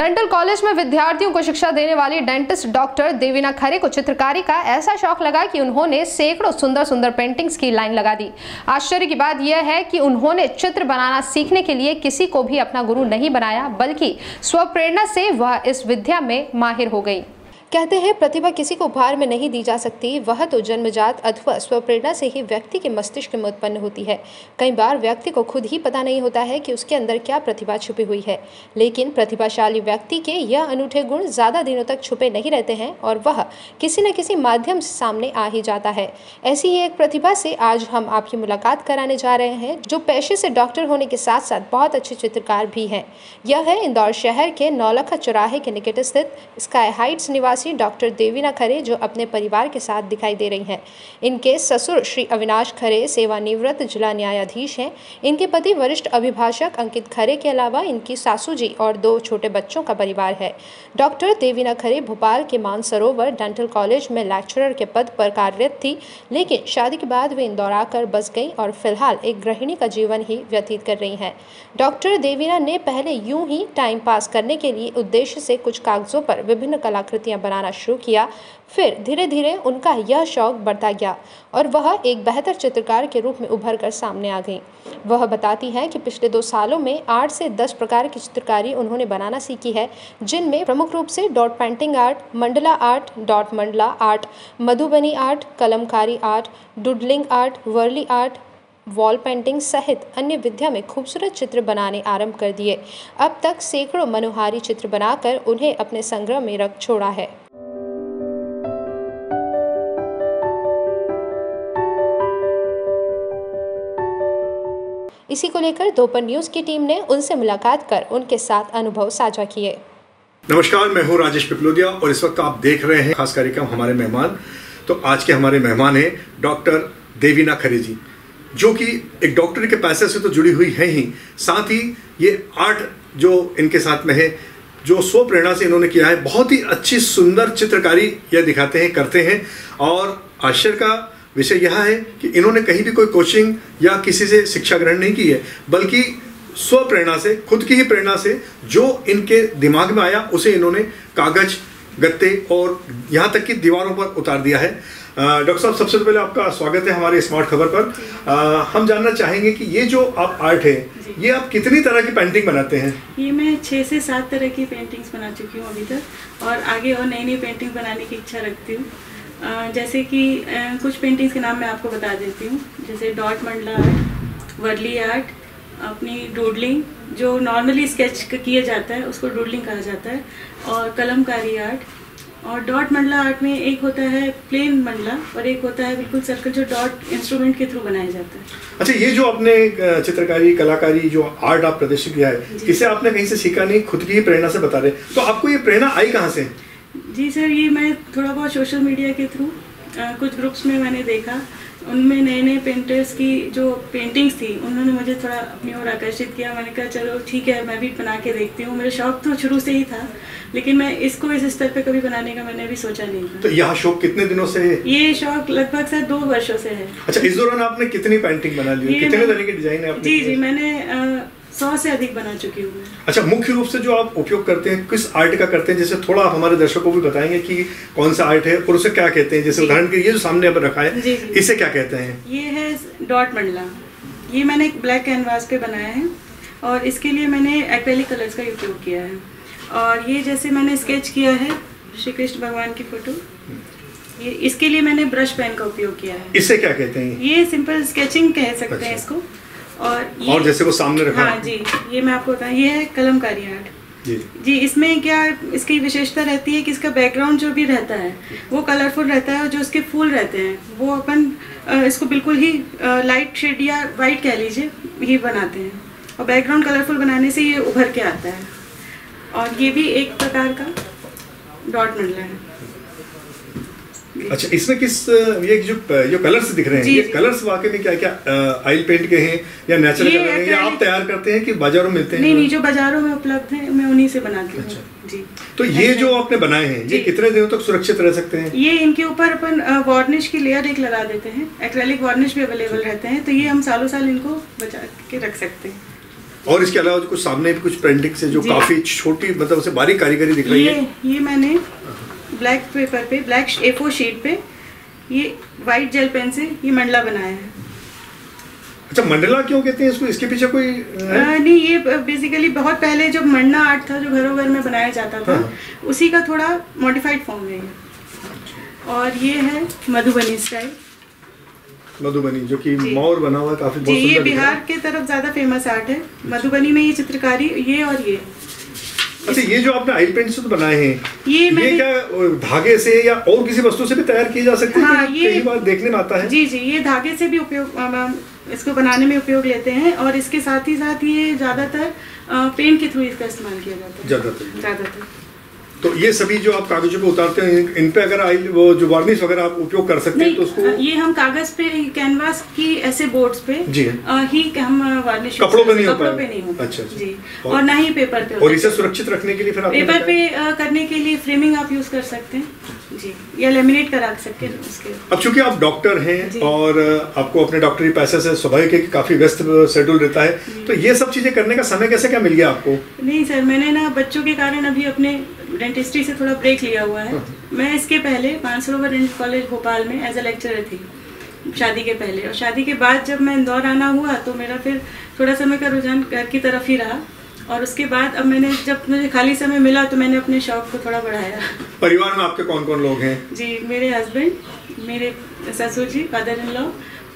Dental college में विद्यार्थियों को शिक्षा देने वाली डेंटिस्ट डॉक्टर देवीना खरे को चित्रकारी का ऐसा शौक लगा कि उन्होंने सैकड़ों सुंदर सुंदर पेंटिंग्स की लाइन लगा दी। आश्चर्य की बात यह है कि उन्होंने चित्र बनाना सीखने के लिए किसी को भी अपना गुरु नहीं बनाया, बल्कि स्वप्रेरणा से वह इस विद्या में माहिर हो गई। कहते हैं प्रतिभा किसी को उपहार में नहीं दी जा सकती, वह तो जन्मजात अथवा स्वप्रेरणा से ही व्यक्ति के मस्तिष्क में उत्पन्न होती है। कई बार व्यक्ति को खुद ही पता नहीं होता है कि उसके अंदर क्या प्रतिभा छुपी हुई है, लेकिन प्रतिभाशाली व्यक्ति के यह अनूठे गुण ज़्यादा दिनों तक छुपे नहीं रहते हैं और वह किसी न किसी माध्यम से सामने आ ही जाता है। ऐसी ही एक प्रतिभा से आज हम आपकी मुलाकात कराने जा रहे हैं, जो पेशे से डॉक्टर होने के साथ साथ बहुत अच्छे चित्रकार भी हैं। यह है इंदौर शहर के नौलखा चौराहे के निकट स्थित स्काई हाइट्स निवासी डॉक्टर देवीना खरे, जो अपने परिवार के साथ दिखाई दे रही हैं। इनके ससुर श्री अविनाश खरे सेवानिवृत्त जिला न्यायाधीश हैं। इनके पति वरिष्ठ अभिभाषक अंकित खरे के अलावा इनकी सासू जी और 2 छोटे बच्चों का परिवार है। डॉक्टर देवीना खरे भोपाल के मानसरोवर डेंटल कॉलेज में लेक्चरर के पद पर कार्यरत थी, लेकिन शादी के बाद वे इंदौर आकर बस गई और फिलहाल एक गृहिणी का जीवन ही व्यतीत कर रही हैं। डॉक्टर देवीना ने पहले यूं ही टाइम पास करने के लिए उद्देश्य से कुछ कागजों पर विभिन्न कलाकृतियां बनाना शुरू किया। फिर धीरे धीरे उनका यह शौक बढ़ता गया और वह एक बेहतर चित्रकार के रूप में उभर कर सामने आ गई। वह बताती हैं कि पिछले 2 सालों में 8 से 10 प्रकार की चित्रकारी उन्होंने बनाना सीखी है, जिनमें प्रमुख रूप से dot painting art, mandala art, dot Mandla art, Madhubani art, Kalamkari art, doodling art, Warli art, wall painting सहित अन्य विद्या में खूबसूरत चित्र बनाने आरंभ कर दिए। अब तक सैकड़ों मनोहारी चित्र बनाकर उन्हें अपने संग्रह में रख छोड़ा है। इसी को लेकर दोपहर न्यूज की टीम ने उनसे मुलाकात कर उनके साथ अनुभव साझा किए। नमस्कार, मैं हूं राजेश पिपलोदिया और इस वक्त आप देख रहे हैं खास कार्यक्रम हमारे मेहमान। तो आज के हमारे मेहमान हैं डॉक्टर देवीना खरे जी, जो कि एक डॉक्टर के पैसे से तो जुड़ी हुई है ही, साथ ही ये आर्ट जो इनके साथ में है, जो स्व प्रेरणा से इन्होंने किया है, बहुत ही अच्छी सुंदर चित्रकारी यह दिखाते हैं, करते हैं। और आश्चर्य का विषय यह है कि इन्होंने कहीं भी कोई कोचिंग या किसी से शिक्षा ग्रहण नहीं की है, बल्कि स्व प्रेरणा से, खुद की ही प्रेरणा से जो इनके दिमाग में आया उसे इन्होंने कागज, गत्ते और यहाँ तक कि दीवारों पर उतार दिया है। डॉक्टर साहब, सबसे पहले आपका स्वागत है हमारे स्मार्ट खबर पर। हम जानना चाहेंगे कि ये जो आप आर्ट है, ये आप कितनी तरह की पेंटिंग बनाते हैं? ये मैं 6 से 7 तरह की पेंटिंग्स बना चुकी हूँ अभी तक, और आगे और नई नई पेंटिंग बनाने की इच्छा रखती हूँ। जैसे कि कुछ पेंटिंग्स के नाम मैं आपको बता देती हूँ, जैसे dot Mandla art, Warli art, अपनी डूडलिंग जो नॉर्मली स्केच किया जाता है उसको डूडलिंग कहा जाता है, और कलमकारी आर्ट। और डॉट मंडला आर्ट में एक होता है प्लेन मंडला और एक होता है बिल्कुल सर्कल, जो डॉट इंस्ट्रूमेंट के थ्रू बनाया जाता है। अच्छा, ये जो आपने चित्रकारी, कलाकारी, जो आर्ट आप प्रदर्शित किया है, इसे आपने कहीं से सीखा नहीं, खुद की ही प्रेरणा से बता रहे, तो आपको ये प्रेरणा आई कहाँ से? जी सर, ये मैं थोड़ा बहुत सोशल मीडिया के थ्रू कुछ ग्रुप्स में मैंने देखा, उनमें नए नए पेंटर्स की जो पेंटिंग्स थी उन्होंने मुझे थोड़ा अपनी ओर आकर्षित किया। मैंने कहा चलो ठीक है, मैं भी बना के देखती हूँ। मेरा शौक तो शुरू से ही था, लेकिन मैं इसको इस स्तर पे कभी बनाने का मैंने भी सोचा नहीं था। तो यह शौक कितने दिनों से है? ये शौक लगभग सर 2 वर्षों से है। अच्छा, इस दौरान आपने कितनी पेंटिंग बना ली, कितने तरह के डिजाइन है आपने? जी, मैंने 100 से अधिक बना चुकी हूँ। अच्छा, मुख्य रूप से जो आप उपयोग करते हैं किस आर्ट का करते हैं, जैसे थोड़ा आप हमारे दर्शकों को भी बताएंगे कि कौन सा आर्ट है और उसे क्या कहते हैं? जैसे उदाहरण के लिए ये जो सामने अब रखा है, इसे क्या कहते हैं? ये है डॉट मंडला। ये मैंने एक ब्लैक कैनवास पे बनाया है और इसके लिए मैंने एक्रेलिक कलर्स का उपयोग किया है। और ये जैसे मैंने स्केच किया है श्री कृष्ण भगवान की फोटो, ये इसके लिए मैंने ब्रश पेन का उपयोग किया है। इसे क्या कहते हैं? ये सिंपल स्केचिंग कह सकते हैं इसको। और जैसे वो सामने रखा है, हाँ जी, ये मैं आपको बताऊँ, ये है कलमकारी आर्ट। जी, इसमें क्या इसकी विशेषता रहती है कि इसका बैकग्राउंड जो भी रहता है वो कलरफुल रहता है, और जो इसके फूल रहते हैं वो अपन इसको बिल्कुल ही लाइट शेड या वाइट कह लीजिए ही बनाते हैं, और बैकग्राउंड कलरफुल बनाने से ये उभर के आता है। और ये भी एक प्रकार का डॉट मंडला है। अच्छा, इसमें किस ये जो कलर्स दिख रहे हैं, ये कलर्स वाकई में क्या क्या ऑयल पेंट के हैं या नेचुरल कलर हैं, या आप तैयार करते हैं कि बाजारों में मिलते हैं? नहीं, जो बाजारों में उपलब्ध है मैं उन्हीं से बनाती हूँ। अच्छा। जी, तो ये जो आपने बनाए हैं, ये कितने दिनों तक सुरक्षित रह सकते हैं? ये इनके ऊपर अपन वार्निश की लेयर एक लगा देते हैं, एक्रेलिक वार्निश भी अवेलेबल रहते हैं, तो ये हम सालों साल इनको बचा के रख सकते हैं। और इसके अलावा कुछ सामने भी कुछ पेंटिंग से जो काफी छोटी मतलब उसे बारीक कारीगरी दिख रही है। ये मैंने ब्लैक पेपर पे, ब्लैक A4 शीट पे, ये वाइट जेल पेन से ये मंडला बनाया है। अच्छा, मंडला क्यों कहते हैं इसको? इसके पीछे कोई नहीं, ये बेसिकली बहुत पहले जो मंडला आर्ट था जो घरों घर में बनाया जाता था, उसी का थोड़ा मॉडिफाइड फॉर्म है ये। और ये है मधुबनी स्टाइल, मधुबनी जो कि मोर बना हुआ है, काफी बहुत सुंदर। ये बिहार के तरफ ज्यादा फेमस आर्ट है मधुबनी में, ये चित्रकारी, ये और ये। अच्छा, ये जो आपने ऑयल पेंट से तो बनाए हैं, ये क्या धागे से या और किसी वस्तु से भी तैयार किए जा सकते हैं? हाँ, ये कई बार देखने में आता है। जी, ये धागे से भी उपयोग, इसको बनाने में उपयोग लेते हैं, और इसके साथ ही साथ ये ज्यादातर पेंट के थ्रू इसका इस्तेमाल किया जाता है ज्यादातर। तो ये सभी जो आप कागजों पे उतारते हैं, इन पे अगर वो जो वार्निश वगैरह आप उपयोग कर सकते हैं तो उसको, ये हम कागज पे, कैनवास की ऐसे बोर्ड्स पे जी ही हम वार्निश, कपड़ों पे नहीं होता। अच्छा जी, और ना ही पेपर पे। और इसे सुरक्षित रखने के लिए फिर पेपर पे करने के लिए फ्रेमिंग आप यूज कर सकते हैं जी, या लेमिनेट करा सकते हैं उसके। अब चूंकि आप डॉक्टर हैं और आपको अपने डॉक्टरी पैसे से स्वाभाविक है कि काफी व्यस्त शेड्यूल रहता है, तो ये सब चीजें करने का समय कैसे क्या मिल गया आपको? नहीं सर, मैंने ना बच्चों के कारण अभी अपने डेंटिस्ट्री से थोड़ा ब्रेक लिया हुआ है। मैं इसके पहले मानसरोवर डेंटल कॉलेज भोपाल में एज अ लेक्चरर थी शादी के पहले, और शादी के बाद जब मैं इंदौर आना हुआ तो मेरा फिर थोड़ा समय का रुझान घर की तरफ ही रहा, और उसके बाद अब मैंने, जब मुझे खाली समय मिला तो मैंने अपने शौक को थोड़ा बढ़ाया। परिवार में आपके कौन कौन लोग हैं? जी, मेरे हस्बैंड, मेरे ससुर जी, फादर इन लॉ,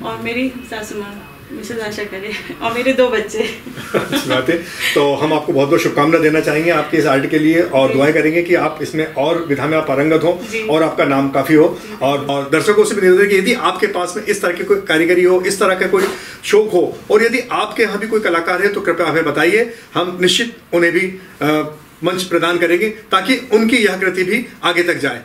और मेरी सासू माँ मिसेज आशा करे, और मेरे 2 बच्चे। अच्छी बात है। तो हम आपको बहुत बहुत शुभकामनाएं देना चाहेंगे आपके इस आर्ट के लिए, और दुआएं करेंगे कि आप इसमें और विधा में आप पारंगत हो और आपका नाम काफी हो। और दर्शकों से भी निवेदन है कि यदि आपके पास में इस तरह की कोई कारीगरी हो, इस तरह का कोई शौक हो, और यदि आपके यहाँ भी कोई कलाकार है तो कृपया हमें बताइए, हम निश्चित उन्हें भी मंच प्रदान करेंगे ताकि उनकी यह कृति भी आगे तक जाए।